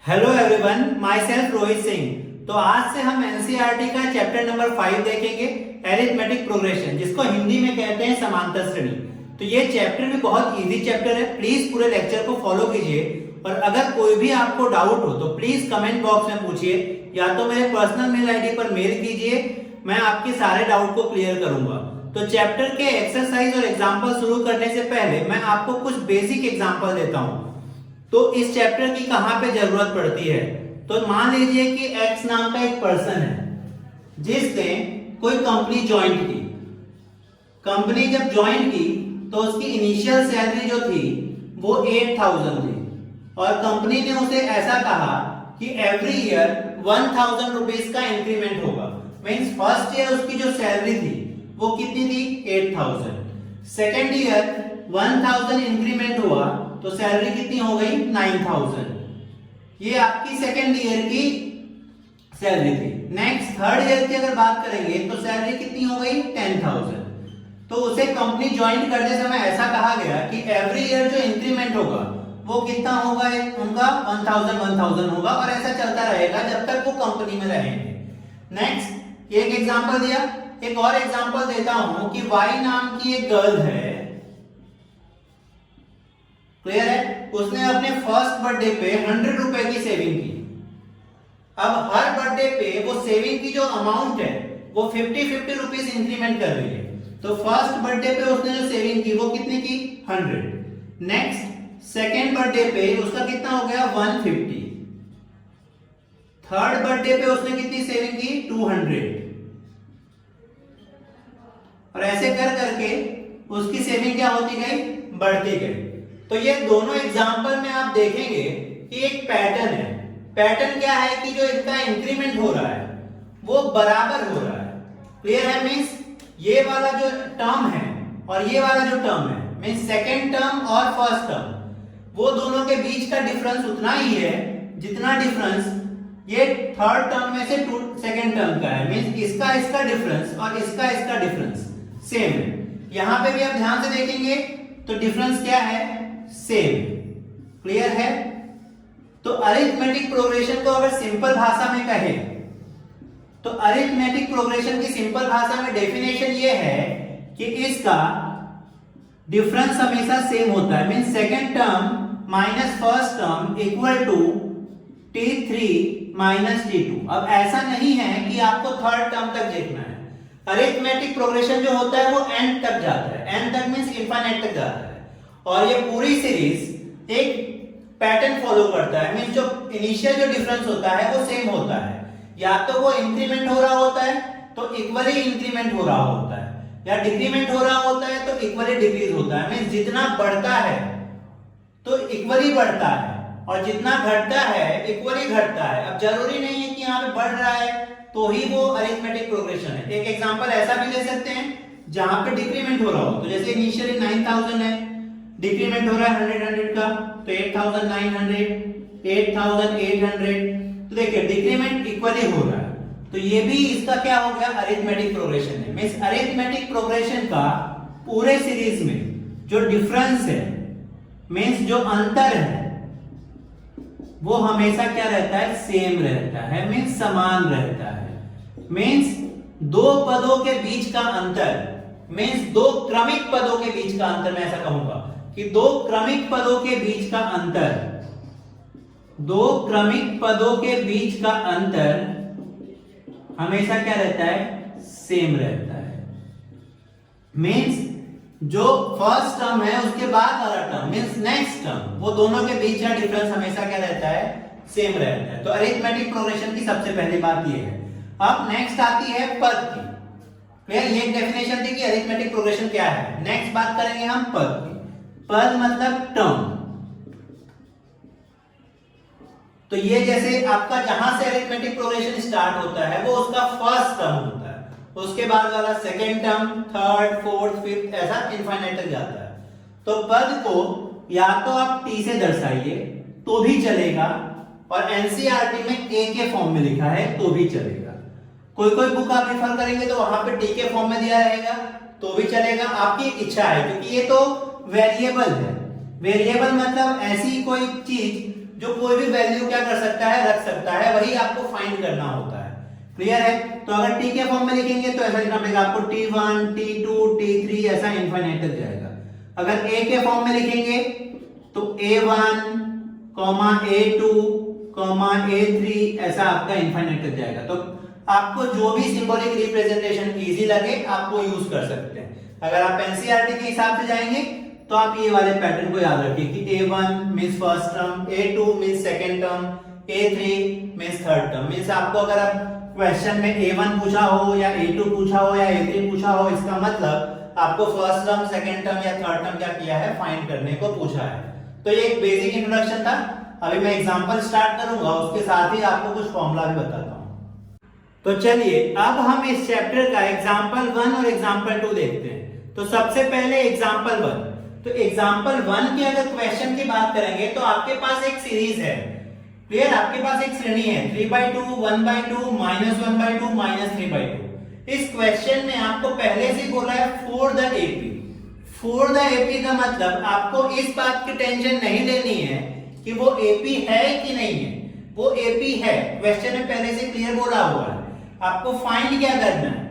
Hello everyone, my self Rohit Singh. तो आज से हम एनसीईआरटी का चैप्टर नंबर 5 देखेंगे, एरिथमेटिक प्रोग्रेशन, जिसको हिंदी में कहते हैं समांतर श्रेणी। तो ये चैप्टर भी बहुत इजी चैप्टर है, प्लीज पूरे लेक्चर को फॉलो कीजिए। और अगर कोई भी आपको डाउट हो तो प्लीज कमेंट बॉक्स में पूछिए, या तो मेरे पर्सनल मेल आईडी पर मेल कीजिए, मैं आपके सारे डाउट को क्लियर करूंगा। तो चैप्टर के एक्सरसाइज और एग्जाम्पल शुरू करने से पहले मैं आपको कुछ बेसिक एग्जाम्पल देता हूं। तो इस चैप्टर की कहां पे जरूरत पड़ती है, तो मान लीजिए कि एक्स नाम का एक पर्सन है जिसने कोई कंपनी ज्वाइन की। कंपनी जब ज्वाइन की तो उसकी इनिशियल सैलरी जो थी वो 8000 थी, और कंपनी ने उसे ऐसा कहा कि एवरी ईयर 1000 रुपीज का इंक्रीमेंट होगा। मींस फर्स्ट ईयर उसकी जो सैलरी थी वो कितनी थी, 8000। सेकेंड ईयर 1000 इंक्रीमेंट हुआ तो सैलरी कितनी हो गई, 9000। ये आपकी सेकेंड ईयर की सैलरी थी। नेक्स्ट थर्ड ईयर की अगर बात करेंगे तो सैलरी कितनी हो गई, 10000। तो उसे कंपनी ज्वाइन करने समय ऐसा कहा गया कि एवरी ईयर जो इंक्रीमेंट होगा वो कितना होगा, उनका 1000 होगा, और ऐसा चलता रहेगा जब तक वो कंपनी में रहेंगे। नेक्स्ट एक एग्जांपल दिया, एक और एग्जांपल देता हूं कि वाई नाम की एक गर्ल है, क्लियर है, उसने अपने फर्स्ट बर्थडे पे 100 रुपए की सेविंग की। अब हर बर्थडे पे वो सेविंग की जो अमाउंट है वो 50 रुपीस इंक्रीमेंट कर रही है। तो फर्स्ट बर्थडे पे उसने जो सेविंग की वो कितने की, 100। नेक्स्ट सेकेंड बर्थडे पे उसका कितना हो गया, 150। थर्ड बर्थडे पे उसने कितनी सेविंग की, 200। और ऐसे कर करके उसकी सेविंग क्या होती गई, बढ़ती गई। तो ये दोनों एग्जांपल में आप देखेंगे कि एक पैटर्न है। पैटर्न क्या है कि जो इनका इंक्रीमेंट हो रहा है वो बराबर हो रहा है, क्लियर है। मींस ये वाला जो टर्म है और ये वाला जो टर्म है, मींस सेकेंड टर्म और फर्स्ट टर्म, वो दोनों के बीच का डिफरेंस उतना ही है जितना डिफरेंस ये थर्ड टर्म में से सेकेंड टर्म का है। मींस इसका डिफरेंस और इसका डिफरेंस सेम है। यहां पे भी आप ध्यान से देखेंगे तो डिफरेंस क्या है, सेम, क्लियर है। तो अरिथमेटिक प्रोग्रेशन को अगर सिंपल भाषा में कहे तो अरिथमेटिक प्रोग्रेशन की सिंपल भाषा में डेफिनेशन ये है कि इसका डिफरेंस हमेशा सेम होता है। Means second term minus first term equal to t3 minus t2। अब ऐसा नहीं है कि आपको थर्ड टर्म तक देखना है। अरिथमेटिक प्रोग्रेशन जो होता है वो एंड तक जाता है, एंड तक मींस इनफाइनाइट तक जाता है, और ये पूरी सीरीज एक पैटर्न फॉलो करता है। मींस जो इनिशियल जो डिफरेंस होता है वो सेम होता है, या तो वो इंक्रीमेंट हो रहा होता है तो इक्वली इंक्रीमेंट हो रहा होता है, या डिक्रीमेंट हो रहा होता है तो इक्वली डिक्रीज होता है। मींस जितना बढ़ता है तो इक्वली बढ़ता है, और जितना घटता है इक्वली घटता है। अब जरूरी नहीं है कि यहाँ पे बढ़ रहा है तो ही वो अरिथमेटिक प्रोग्रेशन है। एक एग्जांपल ऐसा भी ले सकते हैं जहां पे डिक्रीमेंट हो रहा हो, तो जैसे इनिशियली 9000 है, डिक्रीमेंट हो रहा है 100 का, तो 8900, 8800। तो देखिए डिक्रीमेंट इक्वली हो रहा है, तो ये भी इसका क्या हो गया, अरिथमेटिक प्रोग्रेशन है। मींस अरिथमेटिक प्रोग्रेशन का पूरे सीरीज में जो डिफरेंस है, मींस जो अंतर है, वो हमेशा क्या रहता है, सेम रहता है, मींस समान रहता है। मींस दो पदों के बीच का अंतर, मींस दो क्रमिक पदों के बीच का अंतर, मैं ऐसा कहूंगा कि दो क्रमिक पदों के बीच का अंतर, दो क्रमिक पदों के बीच का अंतर हमेशा क्या रहता है, सेम रहता है। मींस जो फर्स्ट टर्म है उसके बाद वाला टर्म मींस नेक्स्ट टर्म, वो दोनों के बीच का डिफरेंस हमेशा क्या रहता है, सेम रहता है। तो अरिथमेटिक प्रोग्रेशन की सबसे पहली बात ये है। अब नेक्स्ट आती है पद की। क्लियर, ये एक डेफिनेशन थी कि अरिथमेटिक प्रोग्रेशन क्या है। नेक्स्ट बात करेंगे हम पद की। पद मतलब टर्म। तो ये जैसे आपका जहां से अरिथमेटिक प्रोग्रेशन स्टार्ट होता है वो उसका फर्स्ट टर्म होता है, उसके बाद वाला second term, third, fourth, fifth, ऐसा इनफाइनाइट तक जाता है। तो पद को या तो आप t से दर्शाइए तो भी चलेगा, और एनसीईआरटी में a के फॉर्म में लिखा है तो भी चलेगा। कोई कोई बुक आप रेफर करेंगे तो वहां पे t के फॉर्म में दिया रहेगा तो भी चलेगा, आपकी इच्छा है, क्योंकि ये तो वेरिएबल है। वेरिएबल मतलब ऐसी कोई चीज जो कोई भी वैल्यू क्या कर सकता है, रख सकता है, वही आपको फाइंड करना होता है। क्लियर है? तो अगर t के फॉर्म में लिखेंगे तो ऐसा लिखना पड़ेगा आपको t1 t2 t3 ऐसा इनफाइनाइट तक जाएगा। अगर a के फॉर्म में लिखेंगे तो a1, a2, a3 ऐसा आपका इनफाइनाइट तक जाएगा। तो आपको जो भी सिंबॉलिक रिप्रेजेंटेशन इजी लगे आप वो यूज कर सकते हैं। अगर आप एनसीईआरटी के हिसाब से जाएंगे तो आप ये वाले पैटर्न को याद रखिए कि A1 means first term, A2 means second term, A3 means third term. Means आपको अगर आप क्वेश्चन में A1 पूछा हो या A2 पूछा हो या A3 पूछा हो, इसका मतलब आपको फर्स्ट टर्म, सेकंड टर्म या थर्ड टर्म क्या किया है, फाइंड करने को पूछा है। तो ये एक बेसिक इंट्रोडक्शन था। अभी मैं एग्जांपल स्टार्ट करूंगा, उसके साथ ही आपको कुछ फॉर्मूला भी बताता हूं। तो चलिए अब हम इस चैप्टर का एग्जांपल 1 और एग्जांपल 2 देखते हैं। तो सबसे पहले एग्जांपल 1। तो एग्जांपल 1 की अगर क्वेश्चन की बात करेंगे तो आपके पास एक सीरीज है। क्लियर? आपके पास एक श्रेणी है 3/2, 1/2, -1/2, -3/2। इस क्वेश्चन में आपको पहले से बोला है for the AP. For the AP का मतलब आपको इस बात की टेंशन नहीं लेनी है कि वो एपी है कि नहीं है। वो एपी है, क्वेश्चन में पहले से क्लियर बोला हुआ है। आपको फाइंड क्या करना है,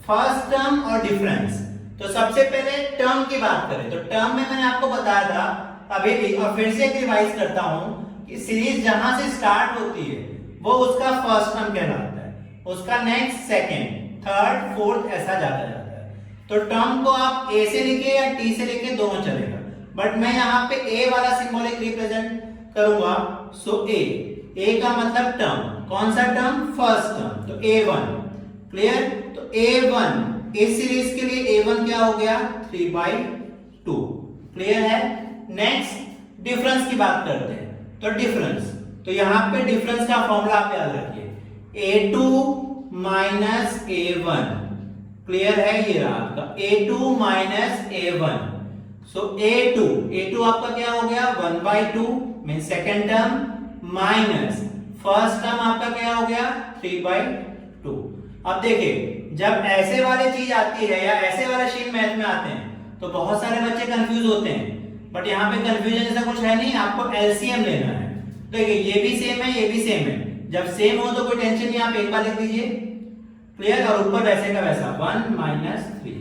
फर्स्ट टर्म और डिफरेंस। तो सबसे पहले टर्म की बात करें तो टर्म में मैंने आपको बताया था अभी भी, और फिर से रिवाइज करता हूं कि सीरीज जहां से स्टार्ट होती है वो उसका फर्स्ट टर्म कहलाता है, उसका नेक्स्ट सेकंड, थर्ड, फोर्थ ऐसा जाता जाता है। तो टर्म को आप ए से लिखे या टी से लिखे दोनों चलेगा, बट मैं यहाँ पे ए वाला सिंबॉलिक रिप्रेजेंट करूंगा। सो ए का मतलब टर्म, कौन सा टर्म, फर्स्ट टर्म, तो A1। क्लियर? तो A1 इस सीरीज के लिए A1 क्या हो गया, 3/2। क्लियर है? नेक्स्ट डिफरेंस की बात करते हैं। तो डिफरेंस, तो यहां पे डिफरेंस का फॉर्मूला आप याद रखिए, A2 माइनस A1। क्लियर है? ये रहा आपका A2 माइनस A1। सो A2 आपका क्या हो गया, 1/2 mean second term, minus first term आपका क्या हो गया, 3/2। अब देखिए जब ऐसे वाली चीज आती है या ऐसे वाले शीट मैथ में आते हैं तो बहुत सारे बच्चे कंफ्यूज होते हैं, बट यहाँ पे कंफ्यूजन जैसा कुछ है नहीं, आपको एलसीएम लेना है। देखिए ये भी सेम है, ये भी सेम है। जब सेम हो तो कोई टेंशन नहीं, आप एक बार लिख दीजिए। क्लियर? और ऊपर वैसे का वैसा 1 - 3।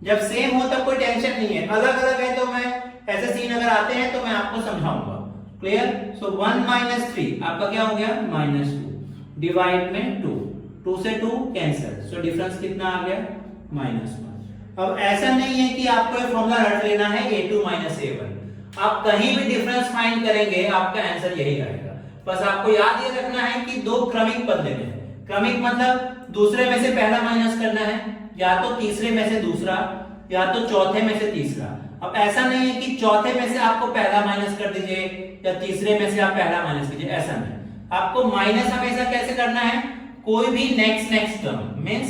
जब सेम हो तब कोई टेंशन नहीं है, अलग अलग है तो मैं ऐसे सीन अगर आते हैं तो मैं आपको समझाऊंगा। क्लियर? सो 1 - 3 आपका क्या हो गया, -2 डिवाइड में 2 से 2 कैंसिल, सो डिफरेंस कितना आ गया, -1। अब ऐसा नहीं है कि आपको ये फॉर्मूला रट लेना है A2 - A1। आप कहीं भी डिफरेंस फाइंड करेंगे आपका आंसर यही आएगा। बस आपको याद ये रखना है कि दो क्रमिक पद लेने हैं। क्रमिक मतलब दूसरे में से पहला माइनस करना है, या तो तीसरे में से दूसरा, या तो चौथे में से तीसरा। अब ऐसा नहीं है कि चौथे में से आपको पहला माइनस कर दीजिए या तीसरे में से आप पहला माइनस कीजिए, ऐसा नहीं। आपको माइनस हमेशा कैसे करना है, कोई भी नेक्स्ट टर्म मींस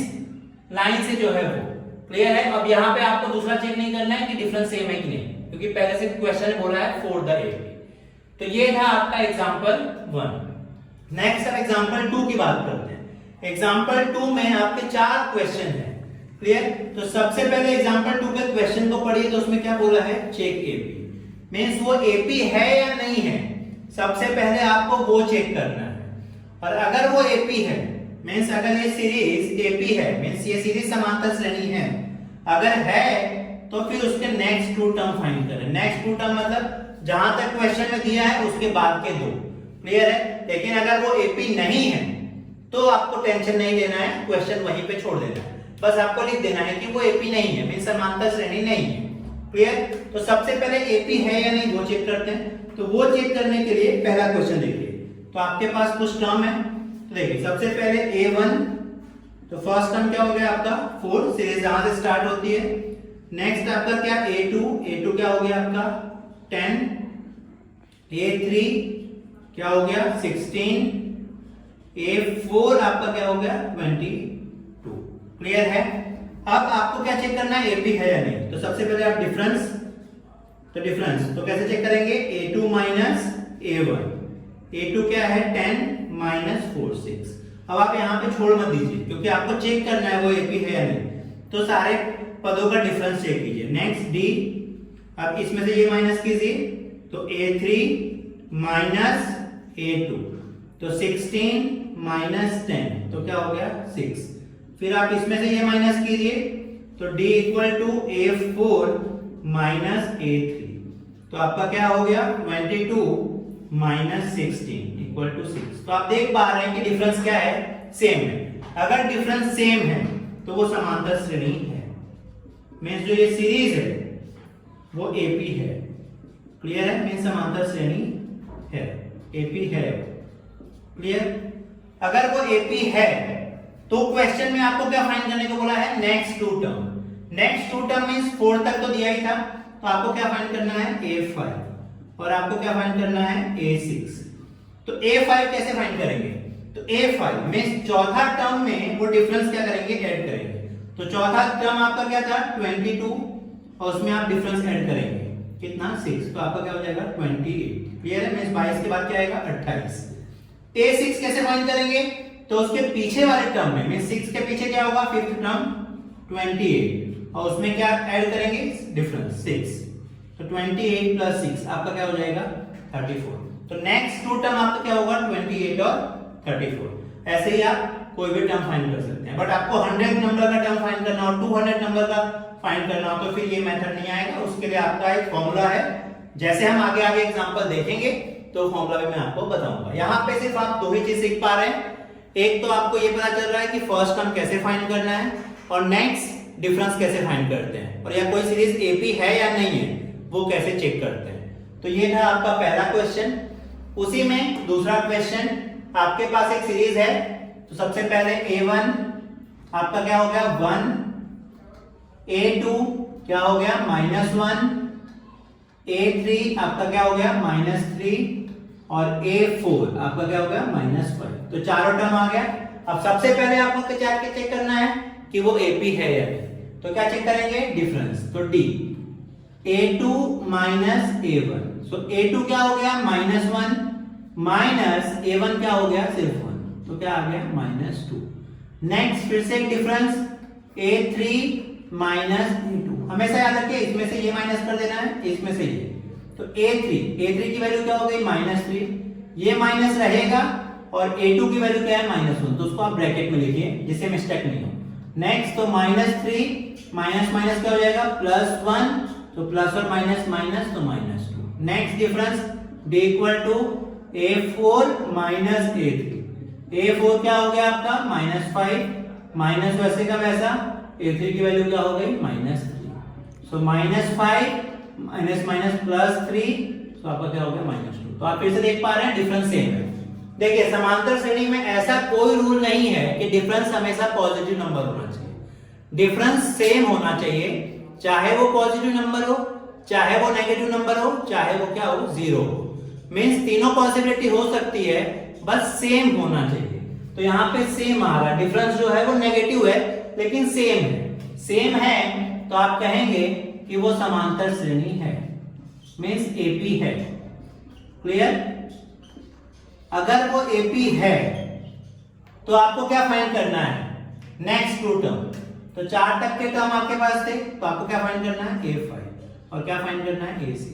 लाइन से जो है वो। क्लियर है? अब यहाँ पे आपको दूसरा चेक नहीं करना है कि डिफरेंस सेम है कि नहीं, क्योंकि पहले से क्वेश्चन में बोला है फॉर द एपी। तो ये था आपका एग्जांपल 1। नेक्स्ट अब एग्जांपल 2 की बात करते हैं। एग्जांपल 2 में आपके 4 क्वेश्चन हैं। क्लियर? तो सबसे पहले एग्जांपल 2 के क्वेश्चन को पढ़िए, तो उसमें क्या बोला है, चेक एपी। मींस वो एपी है या नहीं है, सबसे पहले आपको वो चेक करना है। और अगर वो एपी है मींस अगर ये सीरीज एपी है मींस ये सीरीज समांतर श्रेणी है, अगर है तो फिर उसके नेक्स्ट 2 टर्म फाइंड करें। नेक्स्ट 2 टर्म मतलब जहां तक क्वेश्चन में दिया है उसके बाद के 2। क्लियर है? लेकिन अगर वो एपी नहीं है तो आपको टेंशन नहीं लेना है, क्वेश्चन वहीं पे छोड़ देना है। बस आपको लिख देना है कि वो एपी नहीं है मींस समांतर श्रेणी नहीं है। क्लियर? तो सबसे पहले एपी है या नहीं वो चेक करते हैं। तो वो चेक करने के लिए पहला क्वेश्चन देखिए। तो आपके पास कुछ टर्म है, देखिए सबसे पहले A1, तो फर्स्ट टर्म क्या हो गया आपका 4, सीरीज जहां से स्टार्ट होती है। नेक्स्ट आपका क्या A2 क्या हो गया आपका 10, A3 क्या हो गया 16, A4 आपका क्या हो गया 22। क्लियर है? अब आपको क्या चेक करना है, एपी है या नहीं। तो सबसे पहले आप डिफरेंस, तो कैसे चेक करेंगे, A2 - A1। A2 क्या है 10 - 4 6। अब आप यहाँ पे छोड़ मत दीजिए क्योंकि आपको चेक करना है वो एपी है या नहीं। तो सारे पदों का डिफरेंस चेक कीजिए। नेक्स्ट D, अब इसमें से ये माइनस कीजिए, तो A3 - A2, तो 16 माइनस 10 तो क्या हो गया 6। फिर आप इसमें से ये माइनस कीजिए तो D equal to A4 minus A3, तो आपका क्या हो गया 22 माइनस 16 इक्वल टू 6। तो आप देख पा रहे हैं कि डिफरेंस क्या है, सेम है। अगर डिफरेंस सेम है तो वो समांतर श्रेणी है, मींस जो ये सीरीज है वो AP है। क्लियर है, मींस समांतर श्रेणी है, AP है। क्लियर, अगर वो AP है तो क्वेश्चन में आपको क्या फाइंड करने को बोला है, next two term. Next two term means 4 तक तो दिया ही था, तो आपको क्या फाइंड करना है A5 और आपको क्या फाइंड करना है A6। तो A5 कैसे फाइंड करेंगे, तो A5 मींस चौथा टर्म में वो डिफरेंस क्या करेंगे, ऐड करेंगे। तो चौथा टर्म आपका क्या था 22 और उसमें आप डिफरेंस ऐड करेंगे कितना 6, तो आपका क्या हो जाएगा 28। क्लियर है, मींस 22 के बाद क्या आएगा 28। A6 कैसे फाइंड करेंगे, तो उसके पीछे वाले टर्म में मींस 6 के पीछे क्या होगा फिफ्थ टर्म 28 और उसमें क्या ऐड करेंगे डिफरेंस 6, तो 28 प्लस 6 आपका क्या हो जाएगा 34। तो नेक्स्ट टू टर्म आपका क्या होगा 28 और 34। ऐसे ही आप कोई भी टर्म फाइंड कर सकते हैं, बट आपको 100 नंबर का टर्म फाइंड करना हो, 200 नंबर का फाइंड करना हो तो फिर ये मेथड नहीं आएगा। उसके लिए आपका एक फॉर्मूला है, जैसे हम आगे आगे एग्जांपल देखेंगे तो फॉर्मूला भी मैं आपको बताऊंगा। यहाँ पे सिर्फ आप दो ही चीज सीख पा रहे हैं, एक तो आपको ये पता चल रहा है कि फर्स्ट टर्म कैसे फाइंड करना है और नेक्स्ट डिफरेंस कैसे फाइंड करते हैं, और या कोई सीरीज AP है या नहीं है वो कैसे चेक करते हैं। तो ये था आपका पहला क्वेश्चन। उसी में दूसरा क्वेश्चन, आपके पास एक सीरीज है, तो सबसे पहले A1 आपका क्या हो गया 1, A2 क्या हो गया -1, A3 आपका क्या हो गया -3 और A4 आपका क्या हो गया -5। तो चारों टर्म आ गया। अब सबसे पहले आपको क्या चेक करना है कि वो AP है या नहीं, तो क्या चेक करेंगे डिफरेंस, तो D A2 माइनस A1, सो A2 क्या हो गया -1 माइनस A1 क्या हो गया सिर्फ 1, तो क्या आ गया -2। नेक्स्ट फिर से एक डिफरेंस A3 माइनस A2, हमेशा याद रखिए इसमें से ये माइनस कर देना है, इसमें से ये, तो A3 की वैल्यू क्या हो गई -3, ये माइनस रहेगा और A2 की वैल्यू क्या है -1, तो उसको आप ब्रैकेट में लिखिए जिससे मिस्टेक नहीं हो। नेक्स्ट तो -3 माइनस माइनस क्या हो जाएगा +1, तो प्लस और माइनस माइनस तो -2। Next difference D equal to A4 minus A3, A4 क्या हो गया आपका -5 माइनस वैसे का वैसा, A3 की वैल्यू क्या हो गई -3, सो -5 माइनस माइनस +3, तो आपका क्या हो गया -2। तो आप फिर से देख पा रहे हैं डिफरेंस सेम है। देखिए समांतर श्रेणी में ऐसा कोई रूल नहीं है कि डिफरेंस हमेशा पॉजिटिव नंबर होना चाहिए, डिफरेंस सेम होना चाहिए, चाहे वो पॉजिटिव नंबर हो, चाहे वो नेगेटिव नंबर हो, चाहे वो क्या हो 0 हो, मींस तीनों पॉसिबिलिटी हो सकती है, बस सेम होना चाहिए। तो यहाँ पे सेम आ रहा है, डिफरेंस जो है वो नेगेटिव है लेकिन सेम है। सेम है तो आप कहेंगे कि वो समांतर श्रेणी है, मींस AP है। क्लियर, अगर वो AP है तो आपको क्या फाइंड करना है, नेक्स्ट टू टर्म। तो 4 तक के टर्म आपके पास थे, तो आपको क्या फाइंड करना है A5 और क्या फाइंड करना है A6।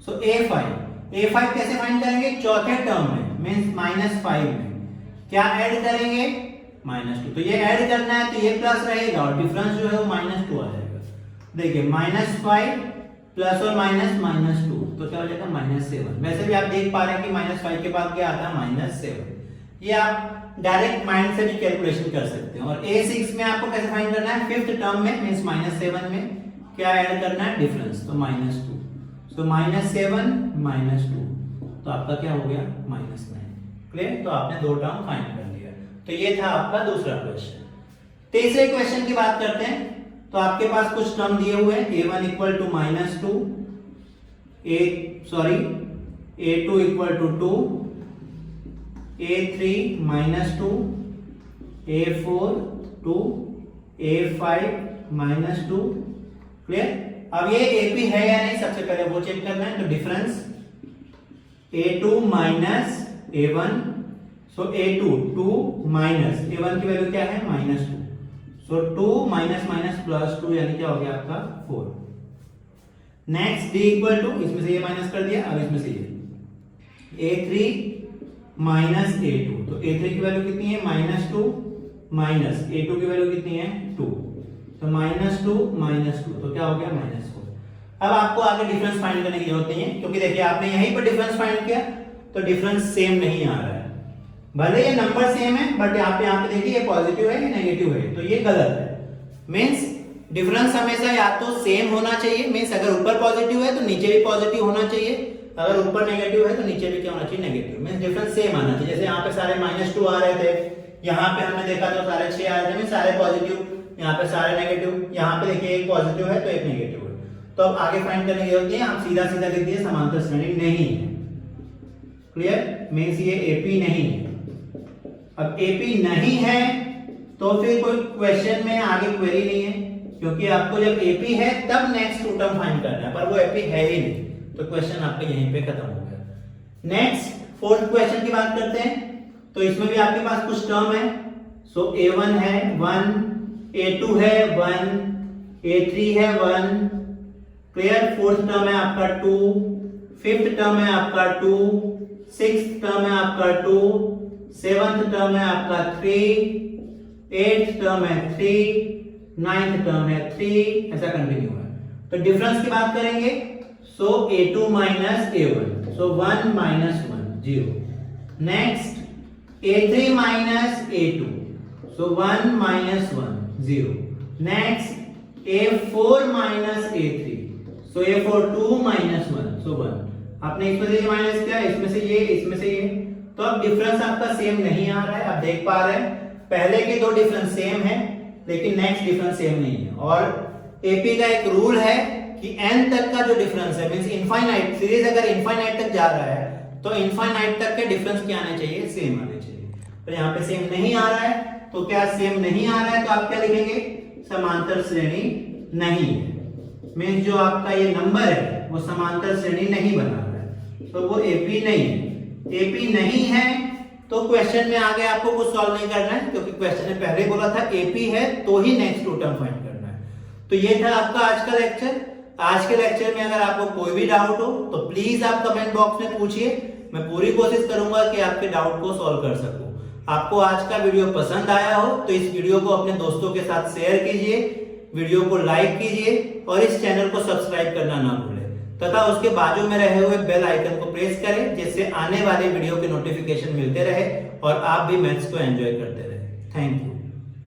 सो A5 कैसे फाइंड करेंगे, चौथे टर्म में मींस -5 में क्या ऐड करेंगे -2, तो ये ऐड करना है तो ये प्लस रहेगा और डिफरेंस जो है वो -2 आ जाएगा। देखिए -5 प्लस और माइनस -2, तो क्या हो जाएगा -7। वैसे भी आप देख पा रहे हैं कि -5 के बाद क्या आता है -7। ये आप डायरेक्ट माइंड से भी कैलकुलेशन कर सकते हैं। और A6 में आपको कैसे फाइंड करना है, फिफ्थ टर्म में मींस -7 में क्या ऐड करना है डिफरेंस, तो -2, सो -7 -2, तो आपका क्या हो गया -9। क्लियर, तो आपने दो टर्म फाइंड कर लिया। तो ये था आपका दूसरा क्वेश्चन। तीसरे क्वेश्चन की बात करते हैं। तो आपके पास कुछ टर्म दिए हुए हैं, A1 equal to -2, A2 equal to 2, A3 -2, A4 2, A5 -2। Clear, अब ये AP है या नहीं सबसे पहले वो चेक करना है। तो डिफरेंस A2 माइनस A1, सो A2 2 माइनस A1 की वैल्यू क्या है -2, सो 2 माइनस माइनस +2 यानी क्या हो गया आपका 4। नेक्स्ट D इक्वल टू, इसमें से ये माइनस कर दिया, अब इसमें से ये A3 माइनस A2, तो A3 की वैल्यू कितनी है -2 माइनस A2 की वैल्यू कितनी है 2, तो -2 तो क्या हो गया -4। अब आपको आगे डिफरेंस फाइंड करने की जरूरत नहीं है, क्योंकि देखिए आपने यहीं पर डिफरेंस फाइंड किया तो डिफरेंस सेम नहीं आ रहा है। भले ये नंबर सेम है बट यहाँ पे देखिए ये पॉजिटिव है या नेगेटिव है, तो ये गलत है। मींस डिफरेंस हमेशा या तो सेम होना चाहिए, मींस अगर ऊपर पॉजिटिव है तो नीचे भी पॉजिटिव होना चाहिए, अगर ऊपर नेगेटिव है तो नीचे भी क्या होना चाहिए नेगेटिव, मींस डिफरेंस सेम आना चाहिए। जैसे यहाँ पे सारे -2 आ रहे थे, यहाँ पे हमने देखा तो सारे 6 आ रहे थे, मींस सारे पॉजिटिव, यहाँ पे सारे नेगेटिव, यहाँ पे देखिए एक पॉजिटिव है तो एक नेगेटिव है। तो अब आगे फाइंड करने की जरूरत नहीं है, हम सीधा सीधा लिख दिए समांतर श्रेणी नहीं है। क्लियर, मींस ये AP नहीं है। अब AP नहीं है तो फिर कोई क्वेश्चन में आगे क्वेरी नहीं है, क्योंकि आपको जब AP है तब नेक्स्ट टू टर्म फाइंड करना है, पर वो AP है ही नहीं, तो क्वेश्चन आपका यहीं पे खत्म हो गया। नेक्स्ट फोर्थ क्वेश्चन की बात करते हैं, तो इसमें भी आपके पास कुछ टर्म है। सो A1 है 1, A2 है 1, A3 है 1, क्लियर। फोर्थ टर्म है आपका 2, फिफ्थ टर्म है आपका 2, सिक्स्थ टर्म है आपका 2, सेवंथ टर्म है आपका 3, एट्थ टर्म है 3, नाइन्थ टर्म है 3, ऐसा कंटिन्यू है। तो डिफरेंस की बात करेंगे, सो A2 माइनस A1, सो 1 minus 1 0। Next A3 minus A2, सो 1 minus 1 0। Next A4 minus A3, सो A4 2 माइनस 1, सो 1। आपने इसमें से ये माइनस किया, इसमें से ये, इसमें से ये, तो अब डिफरेंस आपका सेम नहीं आ रहा है। आप देख पा रहे हैं पहले के दो डिफरेंस सेम है लेकिन नेक्स्ट डिफरेंस सेम नहीं है। और AP का एक रूल है कि n तक का जो डिफरेंस है, मींस इनफाइनाइट सीरीज अगर इनफाइनाइट तक जा रहा है तो इनफाइनाइट तक के डिफरेंस क्या आने चाहिए, सेम आने चाहिए। तो यहाँ पे सेम नहीं आ रहा है, तो क्या सेम नहीं आ रहा है तो आप क्या लिखेंगे, समांतर श्रेणी नहीं है। मींस जो आपका ये नंबर है वो समांतर श्रेणी नहीं बना रहा है, तो वो AP नहीं है। AP नहीं है तो क्वेश्चन में आगे आपको कुछ सॉल्व नहीं करना है, क्योंकि क्वेश्चन ने पहले बोला था AP है तो ही नेक्स्ट टू टर्म फाइंड करना है। तो ये था आपका आज का लेक्चर। आज के लेक्चर में अगर आपको कोई भी डाउट हो तो प्लीज आप कमेंट बॉक्स में पूछिए, मैं पूरी कोशिश करूंगा कि आपके डाउट को सॉल्व कर सकूं। आपको आज का वीडियो पसंद आया हो तो इस वीडियो को अपने दोस्तों के साथ शेयर कीजिए, वीडियो को लाइक कीजिए और इस चैनल को सब्सक्राइब करना ना भूलें तथा उसके बाजू में रहे हुए बेल आइकन को प्रेस करें, जिससे आने वाले वीडियो के नोटिफिकेशन मिलते रहे और आप भी मैथ्स को एंजॉय करते रहे। Thank you.